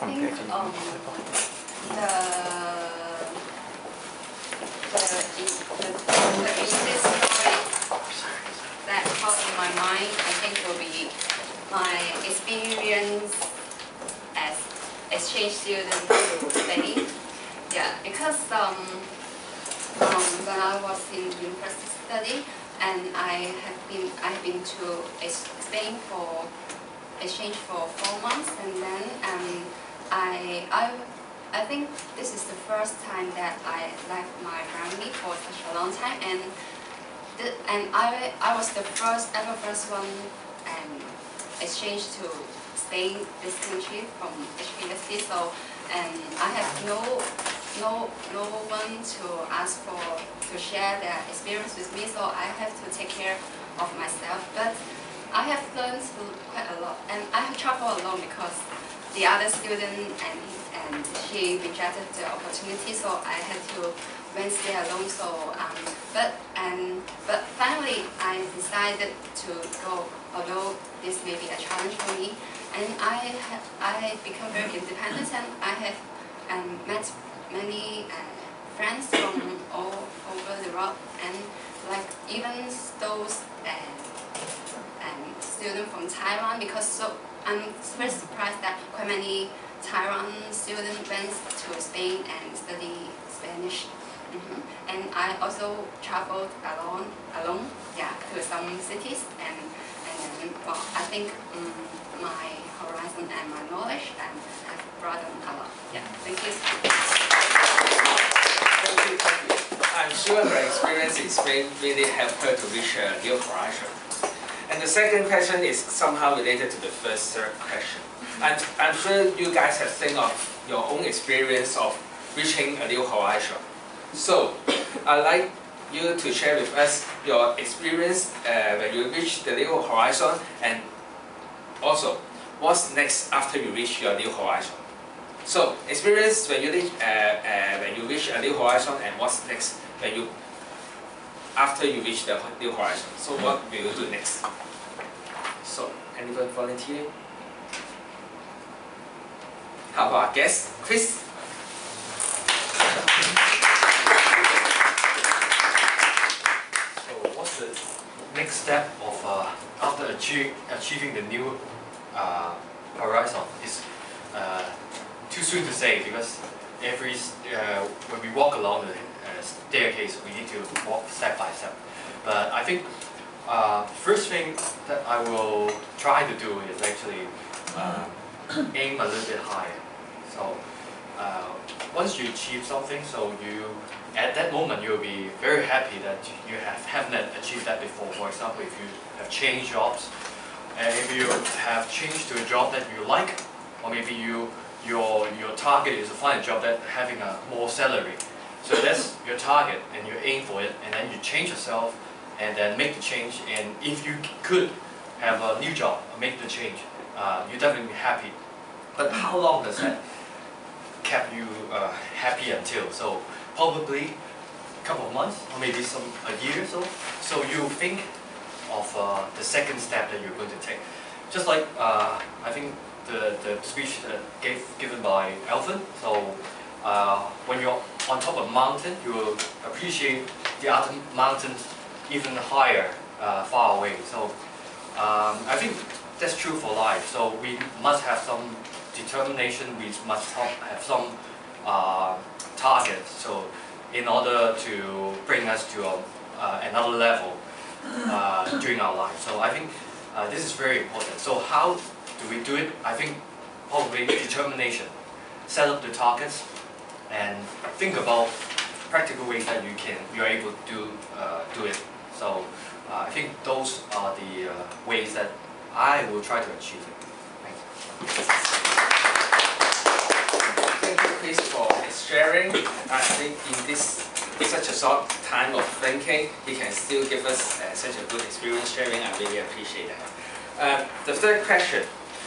think the easiest story that caught in my mind, I think, will be my experience as exchange student to Spain. Yeah, because when I was in university study, and I have been to Spain for exchange for 4 months, and then I think this is the first time that I left my family for such a long time, and I was the first one exchange to Spain, this country, from HBSC. So I have no one to ask for to share their experience with me. So I have to take care of myself. But I have learned quite a lot, and I have traveled alone because the other student and she rejected the opportunity, so I had to went stay alone. So but finally I decided to go, although this may be a challenge for me, and I become very independent, and I have met many friends from all over the world, and like even those students from Taiwan, because I'm very surprised that quite many Taiwan students went to Spain and study Spanish. And I also traveled alone, yeah, to some cities, and well, I think my horizon and my knowledge have broadened a lot. Yeah, thank you. Thank you, Cathy. I'm sure her experience in Spain really helped her to reach a new horizon. And the second question is somehow related to the third question. I'm sure you guys have think of your own experience of reaching a new horizon. So, I'd like you to share with us your experience when you reach the new horizon, and also what's next after you reach your new horizon. So, experience when you reach a new horizon, and what's next after you reach the new horizon. So, what will you do next? So, anyone volunteer? How about our guest, Chris? The next step of after achieving the new horizon is too soon to say, because when we walk along the staircase, we need to walk step by step. But I think first thing that I will try to do is actually aim a little bit higher. So once you achieve something, so at that moment you'll be very happy that you haven't achieved that before. For example, if you have changed jobs, and if you have changed to a job that you like, or maybe your target is to find a job that having a more salary. So that's your target, and you aim for it, and then you change yourself, and then make the change. And if you could have a new job, make the change, you're definitely happy. But how long does that keep you happy until? So probably a couple of months, or maybe a year or so. So you think of the second step that you're going to take. Just like I think the speech given by Alvin. So when you're on top of a mountain, you will appreciate the other mountains even higher, far away. So I think that's true for life. So we must have some determination. We must have some targets. So in order to bring us to another level during our life. So I think this is very important. So how do we do it? I think probably determination. Set up the targets and think about practical ways that you're able to do it. So I think those are the ways that I will try to achieve it. Thank you. Thank you, Chris, for sharing. I think in such a short time of thinking, he can still give us such a good experience sharing. I really appreciate that. The third question.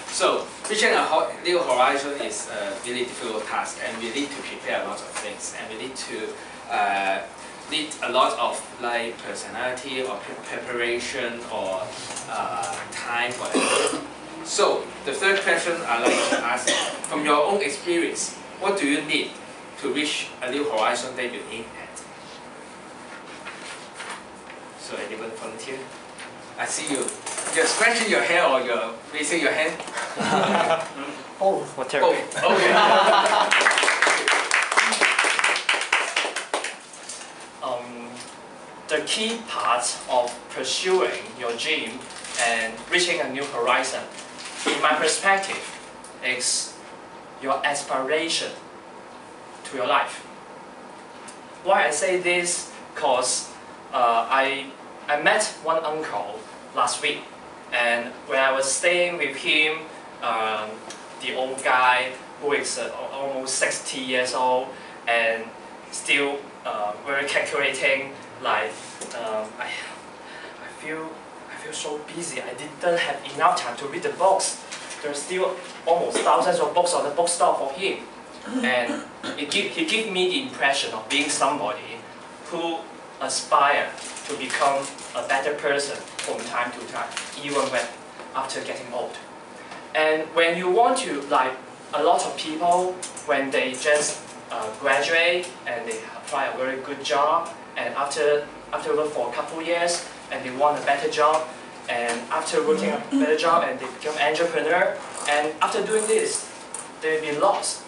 So, reaching a new horizon is a really difficult task, and we need to prepare a lot of things, and we need to need a lot of like personality or preparation or time for that. So, the third question I'd like to ask, from your own experience, what do you need to reach a new horizon that you aim at? So anyone volunteer? I see you. You're scratching your hair or you're raising your hand? Both. Whatever. Oh, okay. The key part of pursuing your dream and reaching a new horizon, in my perspective, is your aspiration to your life. Why I say this? Because I met one uncle last week, and when I was staying with him, the old guy who is almost 60 years old and still very calculating. Like I feel so busy. I didn't have enough time to read the books. There's still almost thousands of books on the bookstore for him, and he gave me the impression of being somebody who aspire to become a better person from time to time, even when after getting old. And when you want to, like a lot of people, when they just graduate and they apply a very good job, and after work for a couple years and they want a better job, and after working a better job and they become entrepreneur, and after doing this they'll be lost.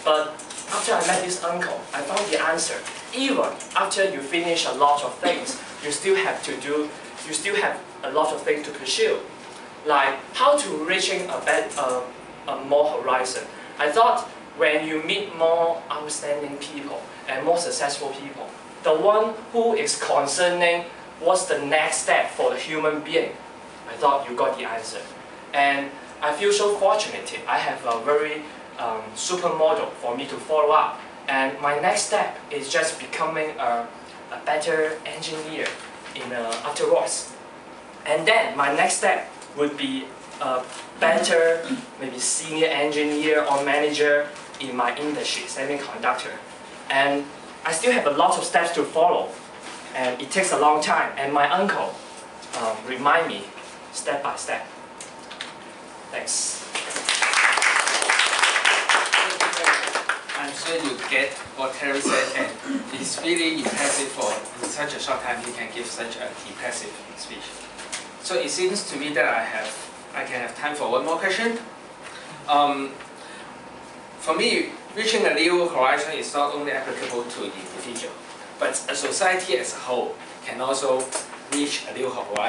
But after I met this uncle, I found the answer. Even after you finish a lot of things, you still have a lot of things to pursue, like how to reaching a more horizon. I thought when you meet more outstanding people and more successful people, the one who is concerning what's the next step for the human being, I thought you got the answer. And I feel so fortunate. I have a very supermodel for me to follow up. And my next step is just becoming a better engineer afterwards. And then my next step would be a better, maybe senior engineer or manager in my industry, semiconductor. And I still have a lot of steps to follow, and it takes a long time. And my uncle remind me step by step. Thanks. I'm sure you get what Terry said, and it's really impressive for in such a short time he can give such an impressive speech. So it seems to me that I can have time for one more question. For me, reaching a new horizon is not only applicable to the individual, but a society as a whole can also reach a new horizon.